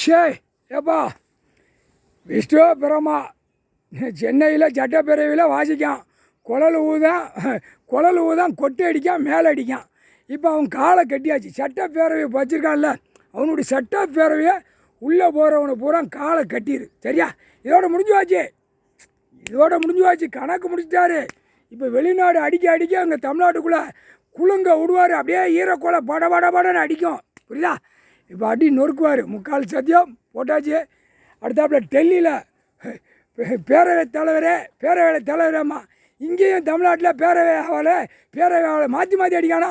ஷே ஏப்பா விஷ்ணு பிரமா சென்னையில் சட்டப்பேரவையில் வாசிக்கான், குழல் ஊதான் கொட்டை அடிக்கான், மேலே அடிக்கான். இப்போ அவன் காலை கட்டியாச்சு. சட்டப்பேரவையை வச்சுருக்கான்ல, அவனுடைய சட்டப்பேரவையை உள்ளே போகிறவனை பூரா காலை கட்டிடு. சரியா? இதோட முடிஞ்சு வாச்சு, கணக்கு முடிச்சிட்டாரு. இப்போ வெளிநாடு அடிக்க அங்கே தமிழ்நாட்டுக்குள்ளே குலுங்க விடுவார். அப்படியே ஈரக்கோலை படன்னு அடிக்கும். புரியுதா? இப்போ அடி நொறுக்குவார். முக்கால் சத்தியம் போட்டாச்சு. அடுத்தாப்புல டெல்லியில் பேரவை தலைவரம்மா இங்கேயும் தமிழ்நாட்டில் பேரவை மாற்றி அடிக்கானா,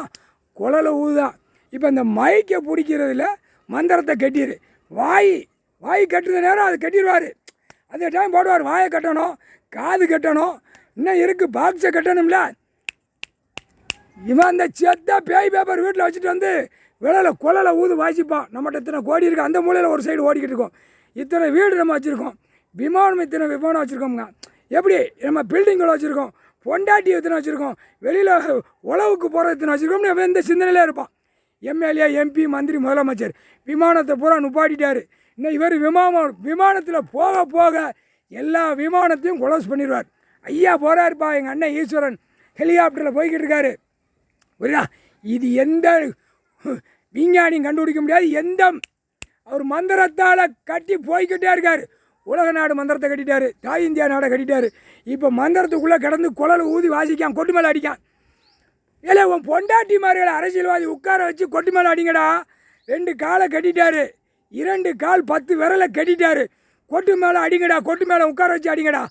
குழலை ஊதுதான். இப்போ இந்த மைக்கை பிடிக்கிறதுல மந்திரத்தை கட்டிடு. வாய் கட்டுற நேரம் அது கட்டிடுவார். அந்த டைம் போடுவார். வாயை கட்டணும், காது கட்டணும், இன்னும் இருக்குது பாக்ஸை கட்டணும்ல. இவன் அந்த செத்த பேய் பேப்பர் வீட்டில் வச்சுட்டு வந்து குழலை ஊது வாசிப்பான். நம்மகிட்ட இத்தனை கோடி இருக்குது. அந்த மூலையில் ஒரு சைடு ஓடிக்கிட்டு இருக்கோம். இத்தனை வீடு நம்ம வச்சுருக்கோம். இத்தனை விமானம் வச்சுருக்கோங்க. எப்படி நம்ம பில்டிங்களை வச்சுருக்கோம், பொண்டாட்டி எத்தனை வச்சுருக்கோம், வெளியில் உழவுக்கு போகிற எத்தனை வச்சுருக்கோம்னு அவன் எந்த சிந்தனையிலே இருப்பான். எம்எல்ஏ, எம்பி, மந்திரி, முதலமைச்சர் விமானத்தை பூரா நுப்பாட்டிட்டார். இன்னும் இவர் விமானத்தில் போக எல்லா விமானத்தையும் கொலஸ் பண்ணிடுவார். ஐயா போகிறாருப்பா எங்கள் அண்ணன் ஈஸ்வரன் ஹெலிகாப்டரில் போய்கிட்டு இருக்காரு. புரியுதா? இது எந்த விஞ்ஞானியும் கண்டுபிடிக்க முடியாது. அவர் மந்திரத்தால் கட்டி போய்கிட்டே இருக்கார். உலக நாடு மந்திரத்தை கட்டிட்டார், தாய் இந்தியா நாடை கட்டிட்டார். இப்போ மந்திரத்துக்குள்ளே கிடந்து குழல் ஊதி வாசிக்கான், கொட்டு மேலே அடிக்கான். இல்லை உன் பொண்டாட்டி மாதிரிகளை அரசியல்வாதி உட்கார வச்சு கொட்டு மேலே அடிங்கடா. 2 காலை கட்டிட்டாரு, 2 கால் 10 விரலை கட்டிட்டாரு. கொட்டு மேலே அடிங்கடா, கொட்டு மேலே உட்கார வச்சு அடிங்கடா.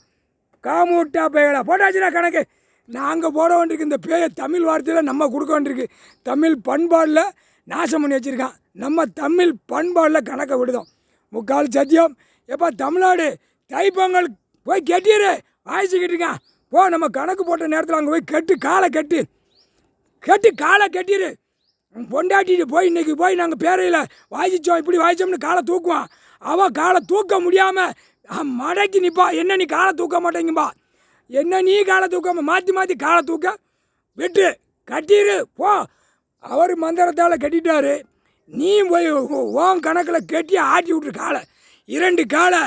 காமூட்டா பேயடா போட்டாச்சுன்னா கணக்கு. நாங்கள் போட வேண்டியிருக்கு. இந்த பேயை தமிழ் வார்த்தையில் நம்ம கொடுக்க வேண்டியிருக்கு. தமிழ் பண்பாடில் நாசம் பண்ணி வச்சுருக்கான். நம்ம தமிழ் பண்பாடில் கணக்கை விடுதோம். முக்கால் சத்தியம். எப்போ தமிழ்நாடு தைப்பொங்கல் போய் கட்டிடு, வாசிக்கிட்டுருங்க போ. நம்ம கணக்கு போட்ட நேரத்தில் அங்கே போய் காலை கட்டிடு. பொண்டாட்டிட்டு போய் இன்றைக்கி போய் நாங்கள் பேரையில் வாசித்தோம், இப்படி வாசித்தோம்னு காலை தூக்குவான். அவன் காலை தூக்க முடியாமல் மடக்கி நிற்பா. என்ன நீ காலை தூக்க மாட்டேங்கும்பா, என்ன நீ காலை தூக்காமல் மாற்றி காலை தூக்க விட்டு கட்டிடு போ. அவர் மந்திரத்தால் கட்டிட்டாரு. நீ போய் ஓன் கணக்கில் கட்டி ஆட்டி விட்டுரு காலை. 2 காலை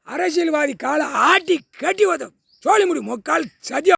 அரசியல்வாதி காலை ஆட்டி கட்டி வரும் சோழி முடி முக்கால் சதியம்.